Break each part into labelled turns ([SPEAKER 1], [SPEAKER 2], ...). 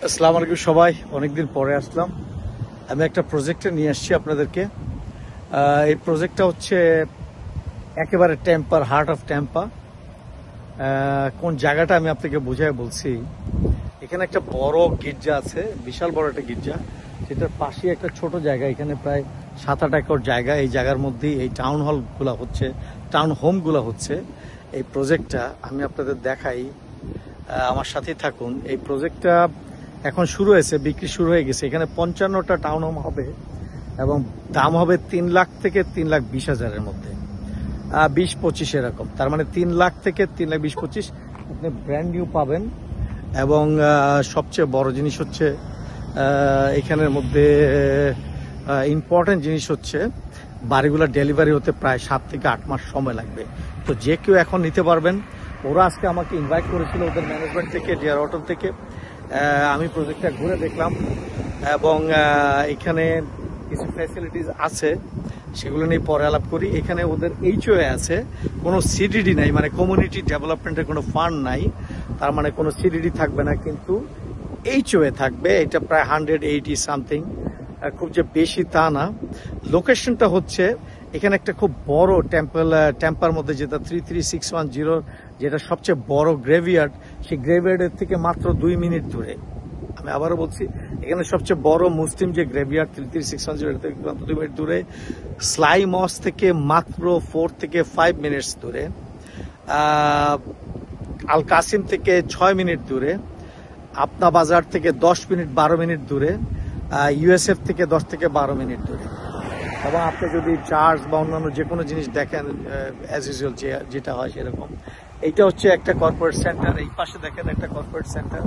[SPEAKER 1] আসসালামু আলাইকুম সবাই, অনেকদিন পরে আসলাম। আমি একটা প্রজেক্টে নিয়ে আসছি আপনাদেরকে। এই প্রজেক্টটা হচ্ছে একেবারে টেম্পার, হার্ট অফ টেম্পা। কোন জায়গাটা আমি আপনাকে বুঝায় বলছি। এখানে একটা বড় গির্জা আছে, বিশাল বড় একটা গির্জা, যেটার পাশে একটা ছোট জায়গা। এখানে প্রায় 7-8 একর জায়গা। এই জায়গার মধ্যেই এই টাউন হলগুলো হচ্ছে, টাউন হোমগুলো হচ্ছে। এই প্রজেক্টটা আমি আপনাদের দেখাই, আমার সাথেই থাকুন। এই প্রজেক্টটা এখন শুরু হয়েছে, বিক্রি শুরু হয়ে গেছে। এখানে 55টা টাউন হোম হবে এবং দাম হবে 3 লাখ থেকে 3,20,000-এর মধ্যে, 20-25 এরকম। তার মানে 3 লাখ থেকে 3,20,25 আপনি ব্র্যান্ড নিউ পাবেন। এবং সবচেয়ে বড় জিনিস হচ্ছে এখানের মধ্যে ইম্পর্টেন্ট জিনিস হচ্ছে বাড়িগুলো ডেলিভারি হতে প্রায় 7 থেকে 8 মাস সময় লাগবে। তো যে কেউ এখন নিতে পারবেন। ওরা আজকে আমাকে ইনভাইট করেছিল ওদের ম্যানেজমেন্ট থেকে, ডিয়ার হোটেল থেকে। আমি প্রজেক্টটা ঘুরে দেখলাম এবং এখানে কিছু ফ্যাসিলিটিস আছে, সেগুলো নিয়ে পরে আলাপ করি। এখানে ওদের এইচওএ আছে, কোনো সিডিডি নাই, মানে কমিউনিটি ডেভেলপমেন্টের কোনো ফান্ড নাই। তার মানে কোনো সিডিডি থাকবে না, কিন্তু এইচওএ থাকবে। এটা প্রায় 180 সামথিং, খুব যে বেশি তা না। লোকেশনটা হচ্ছে এখানে একটা খুব বড় টেম্পার মধ্যে, যেটা 33610, যেটা সবচেয়ে বড় গ্রেভিয়ার্ড, সেই গ্রেভিয়ার্ডের থেকে মাত্র 2 মিনিট দূরে। আমি আবারও বলছি, এখানে সবচেয়ে বড় মুসলিম যে গ্রেভিয়ার্ড 33610 থেকে মাত্র 2 মিনিট দূরে। স্লাই মস থেকে মাত্র 4 থেকে 5 মিনিটস দূরে। আল কাসিম থেকে 6 মিনিট দূরে। আপনা বাজার থেকে 10 মিনিট 12 মিনিট দূরে। ইউএসএফ থেকে 10 থেকে 12 মিনিট দূরে। এবং আপনি যদি চার্জ বা অন্যান্য যে কোনো জিনিস দেখেন, অ্যাজ ইউজুয়াল যেটা হয় সেরকম। এইটা হচ্ছে একটা কর্পোরেট সেন্টার। এই পাশে দেখেন একটা কর্পোরেট সেন্টার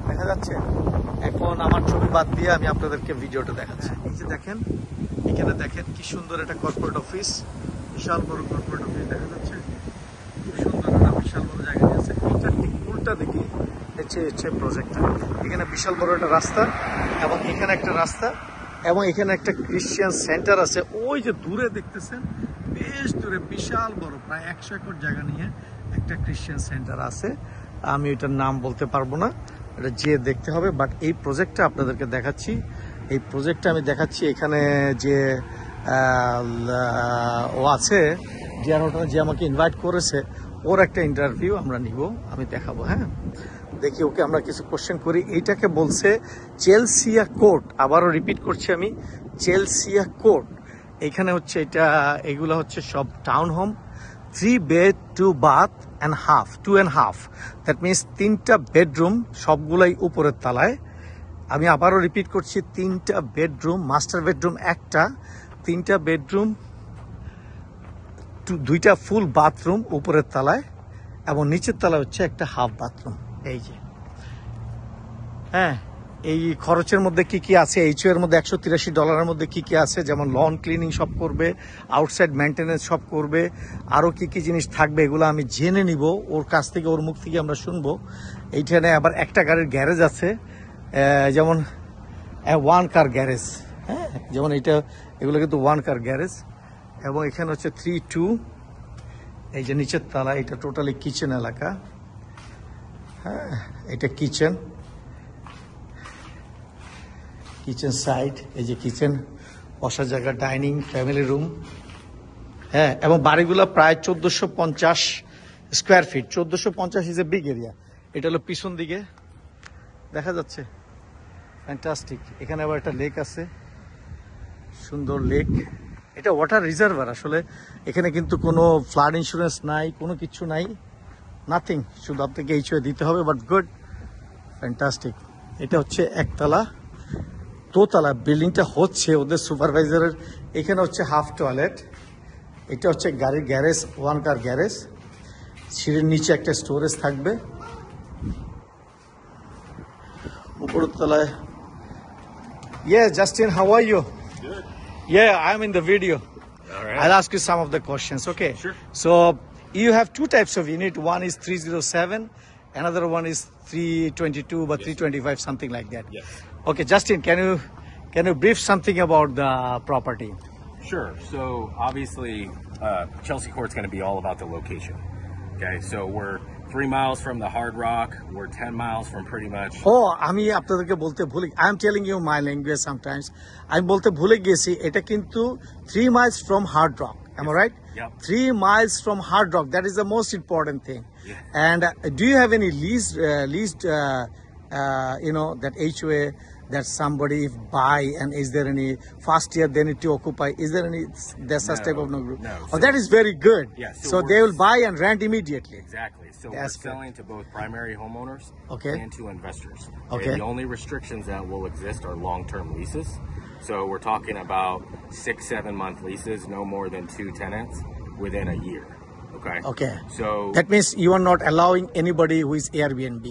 [SPEAKER 1] দেখা যাচ্ছে। এখন আমার ছবি বাদ দিয়ে আমি আপনাদেরকে ভিডিওটা দেখাচ্ছি। এই যে দেখেন, এখানে দেখেন কি সুন্দর একটা কর্পোরেট অফিস, বিশাল বড় কর্পোরেট অফিস দেখা যাচ্ছে। খুব সুন্দর একটা বিশাল বড় জায়গা আছে। এইটার ঠিক উল্টা দিকে হচ্ছে প্রজেক্টটা। এখানে বিশাল বড় একটা রাস্তা এবং এখানে একটা রাস্তা এবং এখানে একটা ক্রিশ্চিয়ান সেন্টার আছে। ওই যে দূরে দেখতেছেন, বেশ দূরে বিশাল বড়, প্রায় 100 একর জায়গা নিয়ে একটা ক্রিশ্চিয়ান সেন্টার আছে। আমি এটার নাম বলতে পারবো না, এটা যে দেখতে হবে। বাট এই প্রজেক্টটা আপনাদেরকে দেখাচ্ছি। এই প্রজেক্টটা আমি দেখাচ্ছি। এখানে যে ও আছে ডিয়ার হোটেলে, যে আমাকে ইনভাইট করেছে, ওর একটা ইন্টারভিউ আমরা নিব, আমি দেখাবো। হ্যাঁ, দেখি ওকে আমরা কিছু কোশ্চেন করি। এইটাকে বলছে চেলসিয়া কোর্ট। আবারও রিপিট করছি আমি, চেলসিয়া কোর্ট। এইখানে হচ্ছে এটা, এগুলো হচ্ছে সব town home, 3 bed 2 bath and half, 2.5। That means 3টা বেডরুম, সবগুলাই উপরের তলায়। আমি আবারও রিপিট করছি, 3টা বেডরুম, মাস্টার বেডরুম একটা, 3টা বেডরুম, 2টা ফুল বাথরুম উপরের তলায়, এবং নিচের তলায় হচ্ছে একটা হাফ বাথরুম। এই যে, হ্যাঁ, এই খরচের মধ্যে কি কি আছে, এইচও এর মধ্যে $183 মধ্যে কি কি আছে, যেমন লন ক্লিনিং সব করবে, আউটসাইড মেনটেন্যান্স সব করবে, আরও কি কি জিনিস থাকবে এগুলো আমি জেনে নিব ওর কাছ থেকে, ওর মুখ থেকে আমরা শুনবো। এইখানে আবার একটা গাড়ির গ্যারেজ আছে, যেমন 1 কার গ্যারেজ। হ্যাঁ, যেমন এইটা, এগুলো কিন্তু 1 কার গ্যারেজ। এবং এখানে হচ্ছে 3-2, এই যে নিচের তলা, এটা টোটালি কিচেন এলাকা। হ্যাঁ, এটা কিচেন, কিচেন সাইড, এই যে কিচেন, বসার জায়গা, ডাইনিং, ফ্যামিলি রুম। হ্যাঁ, এবং বাড়িগুলো প্রায় 1450 square feet. 1450 is a big area. এটা হলো পিছন দিকে দেখা যাচ্ছে, ফ্যান্টাস্টিক। এখানে আবার একটা লেক আছে, সুন্দর লেক। এটা ওয়াটার রিজার্ভার আসলে। এখানে কিন্তু কোনো ফ্লাড ইন্স্যুরেন্স নাই, কোনো কিছু নাই, নাথিং। শুধু আপনাকে এইচওএ দিতে হবে, বাট গুড, ফ্যান্টাস্টিক। এটা হচ্ছে একতলা, দোতলা বিল্ডিংটা হচ্ছে ওদের সুপারভাইজারের। এখানে হচ্ছে হাফ টয়লেট। এটা হচ্ছে গাড়ির গ্যারেজ, 1 কার গ্যারেজ। সিঁড়ির নিচে একটা স্টোরেজ থাকবে। উপরের তলায়, Justin, how are you?
[SPEAKER 2] Good.
[SPEAKER 1] Yeah, I'm in the video.
[SPEAKER 2] All right.
[SPEAKER 1] I'll ask you some of the questions, okay?
[SPEAKER 2] Sure.
[SPEAKER 1] So you have 2 types of unit. One is 307, another one is 322, but 325, something like that.
[SPEAKER 2] Yes.
[SPEAKER 1] Okay, Justin, can you brief something about the property?
[SPEAKER 2] Sure. So obviously, Chelsea Court's going to be all about the location. Okay. So we're 3 miles from the Hard Rock. We're 10 miles from pretty much.
[SPEAKER 1] ও আমি আপনাদেরকে বলতে ভুলে I am telling you my language sometimes আমি বলতে ভুলে গেছি এটা কিন্তু 3 miles from Hard Rock. Am I right?
[SPEAKER 2] Yep.
[SPEAKER 1] 3 miles from Hard Rock. That is the most important thing.
[SPEAKER 2] Yeah.
[SPEAKER 1] And do you have any leased that HOA that somebody buy, and is there any first year they need to occupy? Is there any such type of no group?
[SPEAKER 2] No.
[SPEAKER 1] Oh, that is very good.
[SPEAKER 2] Yeah,
[SPEAKER 1] So they will buy and rent immediately.
[SPEAKER 2] Exactly. So
[SPEAKER 1] That's
[SPEAKER 2] we're
[SPEAKER 1] good.
[SPEAKER 2] selling to both primary homeowners
[SPEAKER 1] Okay.
[SPEAKER 2] and to investors.
[SPEAKER 1] Okay.
[SPEAKER 2] The only restrictions that will exist are long-term leases. So we're talking about 6-7 month leases, no more than 2 tenants within a year. Okay.
[SPEAKER 1] Okay.
[SPEAKER 2] So
[SPEAKER 1] That means you are not allowing anybody who is Airbnb.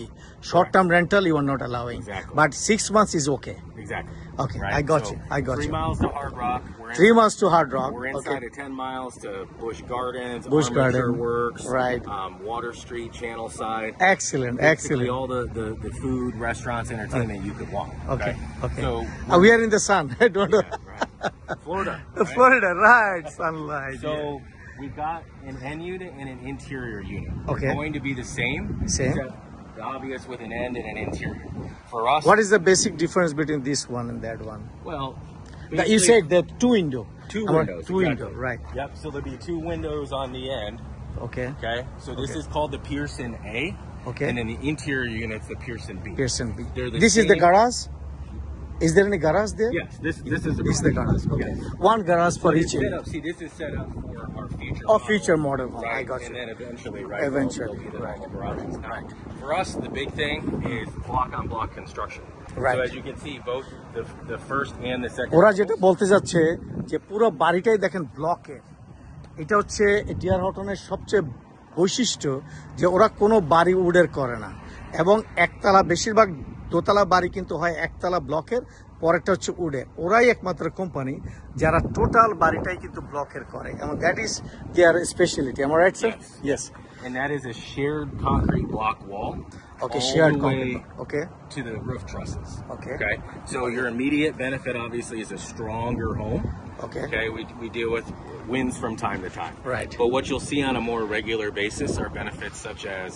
[SPEAKER 1] Short-term rental you are not allowing.
[SPEAKER 2] Exactly.
[SPEAKER 1] But 6 months is okay.
[SPEAKER 2] exactly.
[SPEAKER 1] Okay,
[SPEAKER 2] Right?
[SPEAKER 1] I got
[SPEAKER 2] So
[SPEAKER 1] you. I got
[SPEAKER 2] 3
[SPEAKER 1] you.
[SPEAKER 2] miles to Hard Rock. We're
[SPEAKER 1] 3 miles to Hard Rock.
[SPEAKER 2] We're inside
[SPEAKER 1] Okay.
[SPEAKER 2] of 10 miles to Busch Gardens,
[SPEAKER 1] Busch
[SPEAKER 2] Armature
[SPEAKER 1] Garden,
[SPEAKER 2] Works,
[SPEAKER 1] right.
[SPEAKER 2] Water Street, Channel Side.
[SPEAKER 1] Excellent.
[SPEAKER 2] Basically
[SPEAKER 1] Excellent.
[SPEAKER 2] all the food, restaurants, entertainment you could want.
[SPEAKER 1] Okay. Okay.
[SPEAKER 2] So
[SPEAKER 1] We are in the sun. I don't know.
[SPEAKER 2] yeah, right. Florida. right?
[SPEAKER 1] Florida, right? Sunlight.
[SPEAKER 2] So we've got an end unit and an interior unit.
[SPEAKER 1] Okay.
[SPEAKER 2] They're going to be the same.
[SPEAKER 1] Same.
[SPEAKER 2] except the obvious with an end and an interior. For us,
[SPEAKER 1] What is the basic difference between this one and that one?
[SPEAKER 2] well,
[SPEAKER 1] You
[SPEAKER 2] basically
[SPEAKER 1] said that two window.
[SPEAKER 2] two
[SPEAKER 1] Our
[SPEAKER 2] windows.
[SPEAKER 1] Two
[SPEAKER 2] exactly.
[SPEAKER 1] window, right?
[SPEAKER 2] Yep. So there'll be 2 windows on the end.
[SPEAKER 1] Okay.
[SPEAKER 2] Okay. So this
[SPEAKER 1] Okay.
[SPEAKER 2] is called the Pearson A.
[SPEAKER 1] Okay.
[SPEAKER 2] And then the interior unit's the Pearson B.
[SPEAKER 1] Pearson B.
[SPEAKER 2] They're the
[SPEAKER 1] This is the
[SPEAKER 2] same-
[SPEAKER 1] garage? Is there any garage there?
[SPEAKER 2] Yes. This is the
[SPEAKER 1] This is the garage. Okay.
[SPEAKER 2] Yes.
[SPEAKER 1] One garage for
[SPEAKER 2] So
[SPEAKER 1] each
[SPEAKER 2] it's set
[SPEAKER 1] unit.
[SPEAKER 2] up. See, this is set up for our future.
[SPEAKER 1] Oh,
[SPEAKER 2] model.
[SPEAKER 1] future model. Oh,
[SPEAKER 2] Right.
[SPEAKER 1] I got
[SPEAKER 2] and
[SPEAKER 1] you.
[SPEAKER 2] then eventually, right?
[SPEAKER 1] Eventually,
[SPEAKER 2] there'll be the
[SPEAKER 1] right.
[SPEAKER 2] normal garages. Now,
[SPEAKER 1] Right.
[SPEAKER 2] For us, the big thing is block-on-block construction.
[SPEAKER 1] Right.
[SPEAKER 2] So as you can see, both the first and the second.
[SPEAKER 1] ওরা যেটা বলতে যাচ্ছে যে পুরো বাড়িটাই দেখেন ব্লকের। এটা হচ্ছে ডিয়ার হটনের সবচেয়ে বৈশিষ্ট্য যে ওরা কোনো বাড়ি উডের করে না এবং একতলা বেশিরভাগ দোতলা বাড়ি কিন্তু হয় একতলা ব্লকের, পরেরটা হচ্ছে উডে। ওরাই একমাত্র কোম্পানি যারা টোটাল বাড়িটাই কিন্তু ব্লকের করে এবং দ্যাট ইজ দেয়ার স্পেশালিটি। আমার right sir? Yes.
[SPEAKER 2] And that is a shared concrete block wall.
[SPEAKER 1] Okay,
[SPEAKER 2] all
[SPEAKER 1] shared
[SPEAKER 2] the
[SPEAKER 1] concrete.
[SPEAKER 2] way
[SPEAKER 1] Okay.
[SPEAKER 2] to the roof trusses.
[SPEAKER 1] Okay.
[SPEAKER 2] Okay. So your immediate benefit obviously is a stronger home.
[SPEAKER 1] Okay.
[SPEAKER 2] Okay. We deal with winds from time to time.
[SPEAKER 1] Right.
[SPEAKER 2] But what you'll see on a more regular basis are benefits such as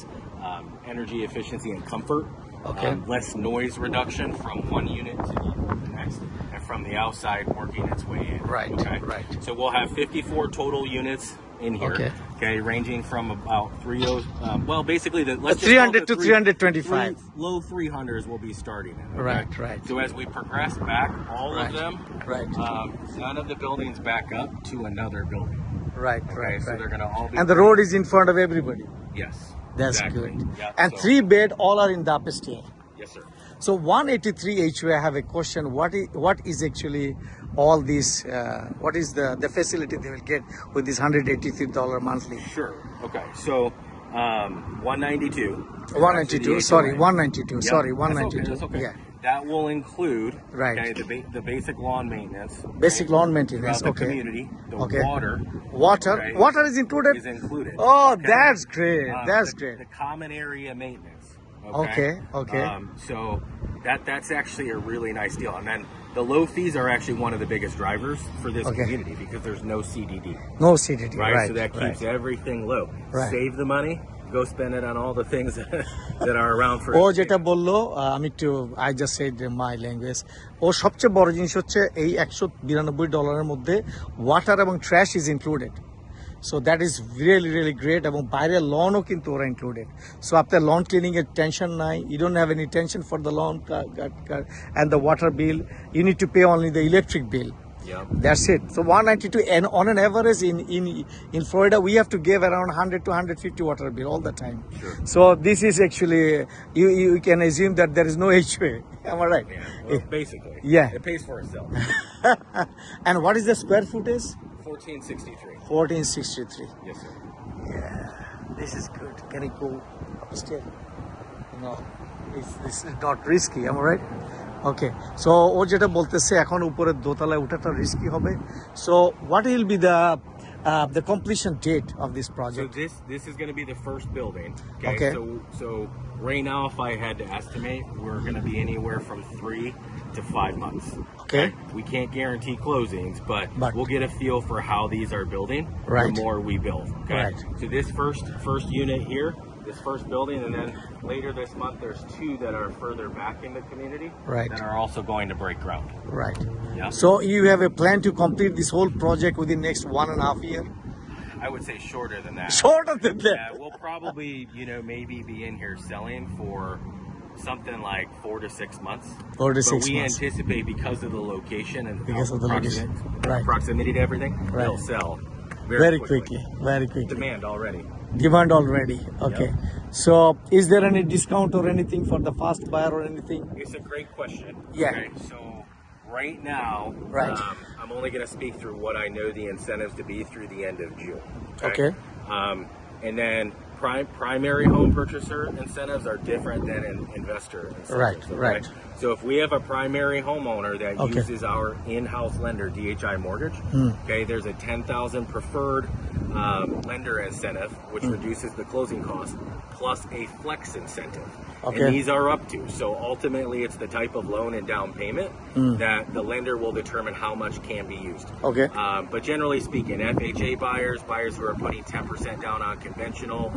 [SPEAKER 2] energy efficiency and comfort.
[SPEAKER 1] Okay.
[SPEAKER 2] Less noise reduction from one unit to the next, and from the outside working its way in.
[SPEAKER 1] Right,
[SPEAKER 2] Okay.
[SPEAKER 1] right.
[SPEAKER 2] So we'll have 54 total units in here.
[SPEAKER 1] Okay.
[SPEAKER 2] Okay, ranging from about basically let's just
[SPEAKER 1] 300
[SPEAKER 2] call
[SPEAKER 1] to
[SPEAKER 2] it
[SPEAKER 1] 325.
[SPEAKER 2] low 300s will be starting in. okay?
[SPEAKER 1] Right, right.
[SPEAKER 2] So as we progress back, all
[SPEAKER 1] Right,
[SPEAKER 2] of them,
[SPEAKER 1] right.
[SPEAKER 2] none of the buildings back up to another building.
[SPEAKER 1] Right,
[SPEAKER 2] Okay,
[SPEAKER 1] right,
[SPEAKER 2] so
[SPEAKER 1] right.
[SPEAKER 2] they're gonna all be.
[SPEAKER 1] And the road is in front of everybody.
[SPEAKER 2] Yes.
[SPEAKER 1] That's
[SPEAKER 2] exactly.
[SPEAKER 1] good.
[SPEAKER 2] Yeah,
[SPEAKER 1] And
[SPEAKER 2] so-
[SPEAKER 1] 3 bed, all are in the upstairs.
[SPEAKER 2] Yes, sir.
[SPEAKER 1] So 183 HOA, I have a question. What is actually all this? What is the facility they will get with this $183 monthly?
[SPEAKER 2] Sure. Okay. So 192.
[SPEAKER 1] 192. Sorry, 192.
[SPEAKER 2] Yep,
[SPEAKER 1] Sorry,
[SPEAKER 2] that's
[SPEAKER 1] 192.
[SPEAKER 2] Okay, that's okay.
[SPEAKER 1] Yeah.
[SPEAKER 2] That will include
[SPEAKER 1] Right.
[SPEAKER 2] okay, the basic lawn maintenance.
[SPEAKER 1] Basic lawn maintenance.
[SPEAKER 2] Throughout the
[SPEAKER 1] Okay.
[SPEAKER 2] community. The
[SPEAKER 1] Okay.
[SPEAKER 2] water.
[SPEAKER 1] Water.
[SPEAKER 2] Okay,
[SPEAKER 1] Water is included.
[SPEAKER 2] is included.
[SPEAKER 1] Oh,
[SPEAKER 2] Okay.
[SPEAKER 1] that's great. That's
[SPEAKER 2] the,
[SPEAKER 1] great.
[SPEAKER 2] The common area maintenance.
[SPEAKER 1] Okay, okay.
[SPEAKER 2] So that's actually a really nice deal. And then the low fees are actually one of the biggest drivers for this
[SPEAKER 1] Okay.
[SPEAKER 2] community because there's no CDD.
[SPEAKER 1] No CDD.
[SPEAKER 2] Right.
[SPEAKER 1] Right.
[SPEAKER 2] So that keeps
[SPEAKER 1] right.
[SPEAKER 2] everything low.
[SPEAKER 1] Right.
[SPEAKER 2] Save the money. Go spend it on all the things that are around for.
[SPEAKER 1] ও যেটা বললো আমি একটু I just said my language, ও সবচেয়ে বড় জিনিস হচ্ছে এই $192 মধ্যে ওয়াটার এবং trash is included. So that is really great এবং বাইরের লনও কিন্তু ওরা ইনক্লুডেড। সো আপনার লন ক্লিনিং এর টেনশন নাই, you don't have any tension for the lawn and the water bill, you need to pay only the electric bill.
[SPEAKER 2] Yep.
[SPEAKER 1] That's it. So 192, and on an average in Florida, we have to give around 100 to 150 water bill all the time.
[SPEAKER 2] Sure.
[SPEAKER 1] So this is actually, you can assume that there is no HOA. Am I right?
[SPEAKER 2] Yeah. Well, basically.
[SPEAKER 1] Yeah.
[SPEAKER 2] It pays for itself.
[SPEAKER 1] And what is the square footage?
[SPEAKER 2] 1463.
[SPEAKER 1] 1463.
[SPEAKER 2] Yes, sir.
[SPEAKER 1] Yeah, this is good. Can I go upstairs? No, this is not risky. Am I right? Okay, so ও যেটা বলতেছে এখন উপরে দোতলায় ওঠাটা risky হবে। So what will be the completion date of this
[SPEAKER 2] So
[SPEAKER 1] project?
[SPEAKER 2] this is going to be the first building.
[SPEAKER 1] Okay.
[SPEAKER 2] So right now, if I had to estimate, we're going to be anywhere from 3 to 5 months.
[SPEAKER 1] Okay.
[SPEAKER 2] We can't guarantee closings, but
[SPEAKER 1] But-
[SPEAKER 2] we'll get a feel for how these are building.
[SPEAKER 1] Right.
[SPEAKER 2] The more we build. Okay.
[SPEAKER 1] Right.
[SPEAKER 2] So this first unit here, this first building, and then later this month there's 2 that are further back in the community
[SPEAKER 1] Right.
[SPEAKER 2] that are also going to break ground.
[SPEAKER 1] Right.
[SPEAKER 2] Yeah.
[SPEAKER 1] So you have a plan to complete this whole project within next 1.5 year?
[SPEAKER 2] I would say shorter than that.
[SPEAKER 1] Shorter than that.
[SPEAKER 2] Yeah, we'll probably, maybe be in here selling for something like 4 to 6 months.
[SPEAKER 1] 4 to
[SPEAKER 2] But
[SPEAKER 1] 6
[SPEAKER 2] we
[SPEAKER 1] months.
[SPEAKER 2] anticipate because of the location and
[SPEAKER 1] Because of the location. Right.
[SPEAKER 2] proximity to everything,
[SPEAKER 1] Right.
[SPEAKER 2] it'll sell
[SPEAKER 1] Very quickly. Very quickly.
[SPEAKER 2] Demand already.
[SPEAKER 1] Demand already. Okay. So is there any discount or anything for the fast buyer or anything?
[SPEAKER 2] It's a great question.
[SPEAKER 1] Yeah.
[SPEAKER 2] Okay, so right now,
[SPEAKER 1] Right.
[SPEAKER 2] I'm only going to speak through what I know the incentives to be through the end of June.
[SPEAKER 1] Okay.
[SPEAKER 2] And then primary home purchaser incentives are different than investor incentives.
[SPEAKER 1] Right,
[SPEAKER 2] okay?
[SPEAKER 1] right.
[SPEAKER 2] So if we have a primary homeowner that
[SPEAKER 1] Okay.
[SPEAKER 2] uses our in-house lender, DHI Mortgage, okay, there's a $10,000 preferred lender incentive, which reduces the closing cost, plus a flex incentive.
[SPEAKER 1] Okay.
[SPEAKER 2] And these are up to. So ultimately, it's the type of loan and down payment that the lender will determine how much can be used.
[SPEAKER 1] Okay.
[SPEAKER 2] But generally speaking, FHA buyers who are putting 10% down on conventional,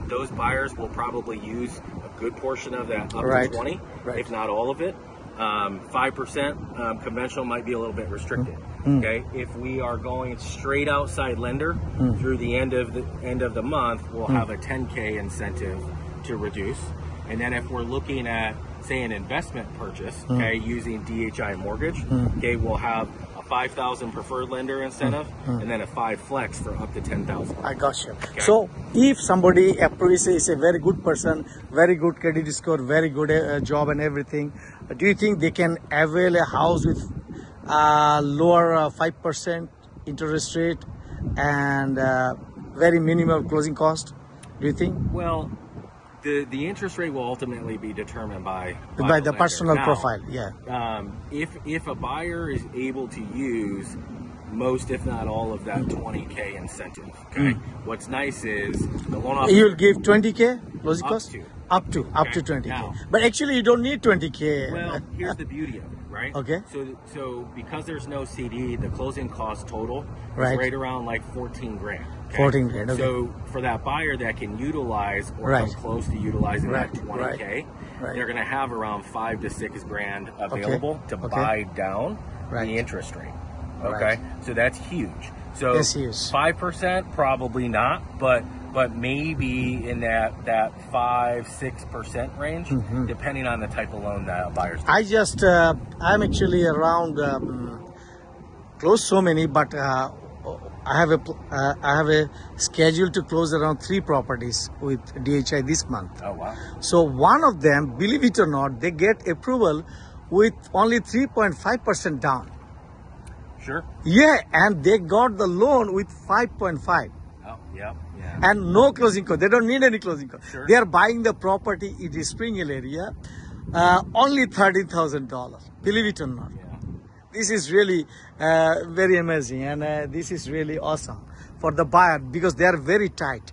[SPEAKER 2] those buyers will probably use a good portion of that, up
[SPEAKER 1] Right.
[SPEAKER 2] to 20,
[SPEAKER 1] Right.
[SPEAKER 2] if not all of it. 5% conventional might be a little bit restricted. Okay, if we are going straight outside lender through the end of the month, we'll have a 10K incentive to reduce. And then if we're looking at, say, an investment purchase, okay, using DHI Mortgage, okay, we'll have a 5,000 preferred lender incentive, and then a 5 flex for up to 10,000.
[SPEAKER 1] I got you. So if somebody is a very good person, very good credit score, very good job and everything, do you think they can avail a house with lower 5% interest rate and very minimal closing cost? Do you think?
[SPEAKER 2] Well, the interest rate will ultimately be determined by
[SPEAKER 1] By the
[SPEAKER 2] lender.
[SPEAKER 1] personal
[SPEAKER 2] Now,
[SPEAKER 1] profile, yeah.
[SPEAKER 2] If a buyer is able to use most, if not all, of that 20K incentive, okay, what's nice is the loan officer.
[SPEAKER 1] You'll give 20K closing
[SPEAKER 2] Up
[SPEAKER 1] cost?
[SPEAKER 2] to.
[SPEAKER 1] Up to
[SPEAKER 2] Okay,
[SPEAKER 1] 20K.
[SPEAKER 2] now-
[SPEAKER 1] But actually you don't need 20K.
[SPEAKER 2] Well, here's the beauty of it, right?
[SPEAKER 1] Okay.
[SPEAKER 2] So because there's no CD, the closing cost total
[SPEAKER 1] Right.
[SPEAKER 2] is right around like 14 grand. Okay?
[SPEAKER 1] 14 grand, okay.
[SPEAKER 2] So for that buyer that can utilize or
[SPEAKER 1] Right.
[SPEAKER 2] come close to utilizing
[SPEAKER 1] Right,
[SPEAKER 2] that 20K,
[SPEAKER 1] right.
[SPEAKER 2] they're going to have around 5 to 6 grand available to
[SPEAKER 1] okay.
[SPEAKER 2] buy down
[SPEAKER 1] Right.
[SPEAKER 2] the interest rate.
[SPEAKER 1] Right.
[SPEAKER 2] Okay, so that's huge. So
[SPEAKER 1] That's huge.
[SPEAKER 2] 5% probably not, but maybe in that 5-6% range, depending on the type of loan that a buyer's doing.
[SPEAKER 1] I just, I'm actually around, close so many, but I have a schedule to close around 3 properties with DHI this month.
[SPEAKER 2] Oh wow!
[SPEAKER 1] So one of them, believe it or not, they get approval with only 3.5% down.
[SPEAKER 2] Sure.
[SPEAKER 1] Yeah, and they got the loan with 5.5
[SPEAKER 2] Oh yeah.
[SPEAKER 1] and no closing cost. They don't need any closing cost.
[SPEAKER 2] Sure.
[SPEAKER 1] They are buying the property in the Spring Hill area, only $13,000. Believe it or not.
[SPEAKER 2] Yeah.
[SPEAKER 1] This is really very amazing, and this is really awesome for the buyer because they are very tight.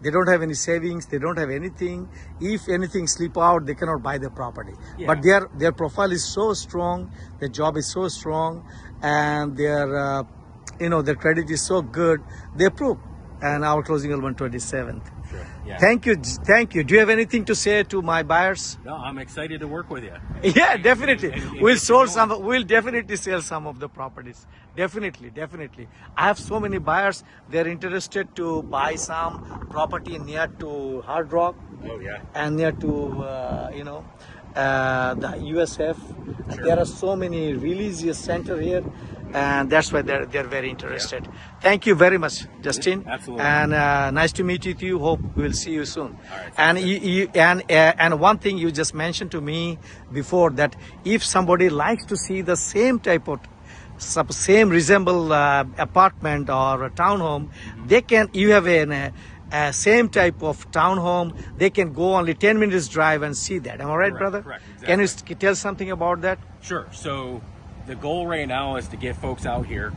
[SPEAKER 1] They don't have any savings. They don't have anything. If anything slip out, they cannot buy the property.
[SPEAKER 2] Yeah.
[SPEAKER 1] But their profile is so strong. Their job is so strong, and their their credit is so good. They approve, and our closing will be on 27th.
[SPEAKER 2] Sure. Yeah.
[SPEAKER 1] Thank you. Do you have anything to say to my buyers?
[SPEAKER 2] No, I'm excited to work with you.
[SPEAKER 1] Yeah, definitely.
[SPEAKER 2] And
[SPEAKER 1] We'll
[SPEAKER 2] if you don't-
[SPEAKER 1] some. We'll definitely sell some of the properties. Definitely. I have so many buyers. They're interested to buy some property near to Hard Rock
[SPEAKER 2] Oh yeah.
[SPEAKER 1] and near to the USF.
[SPEAKER 2] Sure.
[SPEAKER 1] There are so many religious center here, and that's why they're very interested. Thank you very much, Justin.
[SPEAKER 2] Absolutely.
[SPEAKER 1] And nice to meet with you. Hope we'll see you soon.
[SPEAKER 2] All right,
[SPEAKER 1] And and one thing you just mentioned to me before, that if somebody likes to see the same type of same resemble apartment or a townhome, they can. You have a same type of townhome. They can go only 10 minutes drive and see that. Am I right,
[SPEAKER 2] Correct,
[SPEAKER 1] brother?
[SPEAKER 2] correct,
[SPEAKER 1] Can you tell something about that?
[SPEAKER 2] Sure. So the goal right now is to get folks out here,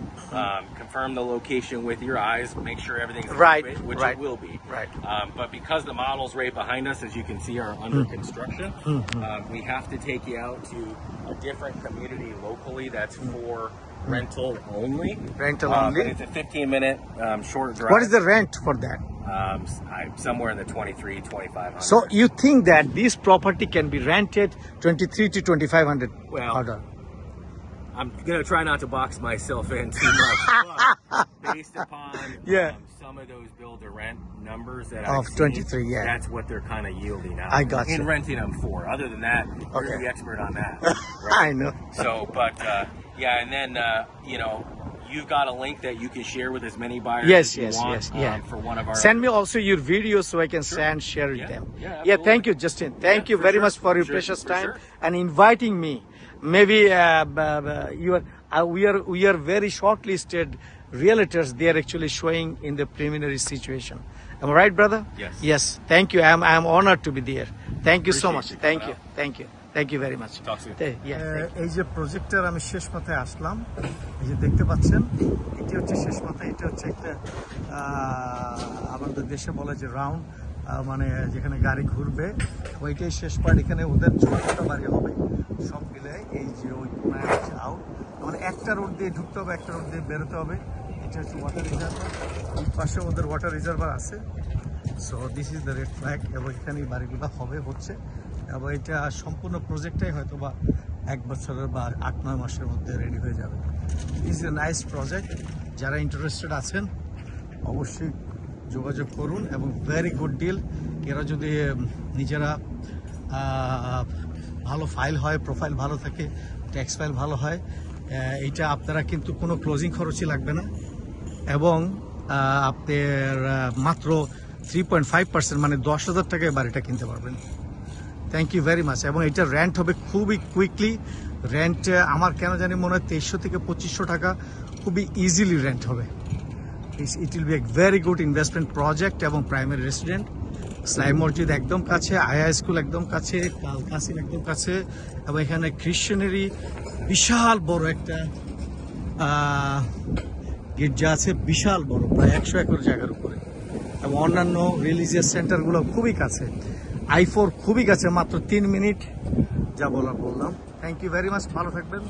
[SPEAKER 2] confirm the location with your eyes, make sure everything's
[SPEAKER 1] Right,
[SPEAKER 2] open, which
[SPEAKER 1] right,
[SPEAKER 2] it will be.
[SPEAKER 1] right.
[SPEAKER 2] But because the models right behind us, as you can see, are under construction, we have to take you out to a different community locally that's for rental only.
[SPEAKER 1] Rental
[SPEAKER 2] But
[SPEAKER 1] only.
[SPEAKER 2] it's a 15-minute short drive.
[SPEAKER 1] What is the rent for that?
[SPEAKER 2] Somewhere in the 2,500.
[SPEAKER 1] So you think that this property can be rented 23 to 2,500
[SPEAKER 2] Well,
[SPEAKER 1] order?
[SPEAKER 2] I'm gonna try not to box myself in too much, but based upon
[SPEAKER 1] Yeah.
[SPEAKER 2] some of those build-to-rent numbers that
[SPEAKER 1] Of
[SPEAKER 2] I've seen,
[SPEAKER 1] 23, yeah.
[SPEAKER 2] that's what they're kind of yielding out.
[SPEAKER 1] I got
[SPEAKER 2] in
[SPEAKER 1] you.
[SPEAKER 2] renting them for. Other than that,
[SPEAKER 1] Okay.
[SPEAKER 2] you're the expert on that.
[SPEAKER 1] I know.
[SPEAKER 2] So, but yeah, and then you've got a link that you can share with as many buyers
[SPEAKER 1] Yes,
[SPEAKER 2] as you
[SPEAKER 1] yes,
[SPEAKER 2] want
[SPEAKER 1] yes, yeah.
[SPEAKER 2] for one of our.
[SPEAKER 1] Send me also your videos so I can share with
[SPEAKER 2] Yeah,
[SPEAKER 1] them.
[SPEAKER 2] yeah,
[SPEAKER 1] Yeah,
[SPEAKER 2] absolutely.
[SPEAKER 1] thank you, Justin. Thank you
[SPEAKER 2] for
[SPEAKER 1] very
[SPEAKER 2] sure,
[SPEAKER 1] much for your
[SPEAKER 2] sure,
[SPEAKER 1] precious
[SPEAKER 2] for
[SPEAKER 1] time
[SPEAKER 2] sure.
[SPEAKER 1] and inviting me. Maybe we are very shortlisted realtors. They are actually showing in the preliminary situation. Am I right, brother?
[SPEAKER 2] Yes.
[SPEAKER 1] Yes. Thank you. I am honored to be there. Thank you so
[SPEAKER 2] Appreciate
[SPEAKER 1] much.
[SPEAKER 2] you
[SPEAKER 1] Thank
[SPEAKER 2] coming
[SPEAKER 1] you.
[SPEAKER 2] out.
[SPEAKER 1] Thank you. Thank you very much.
[SPEAKER 2] Talk soon.
[SPEAKER 1] এই যে প্রজেক্টের আমি শেষ মাথায় আসলাম, এই যে দেখতে পাচ্ছেন, এটি হচ্ছে শেষ মাথা। এটা হচ্ছে একটা আমাদের দেশে বলে যে রাউন্ড, মানে যেখানে গাড়ি ঘুরবে, ওইটাই শেষ পার্ট। এখানে ওদের 6টা বাড়ি হবে সব মিলে। এই যে ওই কোনায় হচ্ছে আউট, মানে একটা রোড দিয়ে ঢুকতে হবে, একটা রোড দিয়ে বেরোতে হবে। এটা হচ্ছে ওয়াটার রিজার্ভার, এই পাশে ওদের ওয়াটার রিজার্ভার আছে। So this is the red flag, এবং এখানে এই বাড়িগুলো হচ্ছে, এবং এটা সম্পূর্ণ প্রজেক্টটাই হয়তো বা 1 বছরের বা 8-9 মাসের মধ্যে রেডি হয়ে যাবে। Is a nice project. যারা ইন্টারেস্টেড আছেন অবশ্যই যোগাযোগ করুন, এবং ভেরি গুড ডিল। এরা যদি নিজেরা ভালো ফাইল হয়, প্রোফাইল ভালো থাকে, ট্যাক্স ফাইল ভালো হয়, এইটা আপনারা কিন্তু কোনো ক্লোজিং খরচই লাগবে না, এবং আপনার মাত্র 3.5% মানে 10,000 টাকায় বাড়িটা কিনতে পারবেন। Thank you very much. এবং এটা রেন্ট হবে খুবই কুইকলি। রেন্ট আমার কেন জানি মনে হয় 2300 থেকে 2500 টাকা খুবই ইজিলি রেন্ট হবে। It will B a very good investment project, এবং প্রাইমারি রেসিডেন্ট, ইসলামী মসজিদ একদম কাছে, আয়া স্কুল একদম কাছে, কাল কাসিম একদম কাছে, এবং এখানে খ্রিশ্চানেরই বিশাল বড় একটা গির্জা আছে, বিশাল বড়, প্রায় 100 একর জায়গার উপরে, এবং অন্যান্য রিলিজিয়াস সেন্টারগুলো খুবই কাছে। I4 খুবই কাছে, মাত্র 3 মিনিট যা বললাম। থ্যাংক ইউ ভেরি মাচ, ভালো থাকবেন।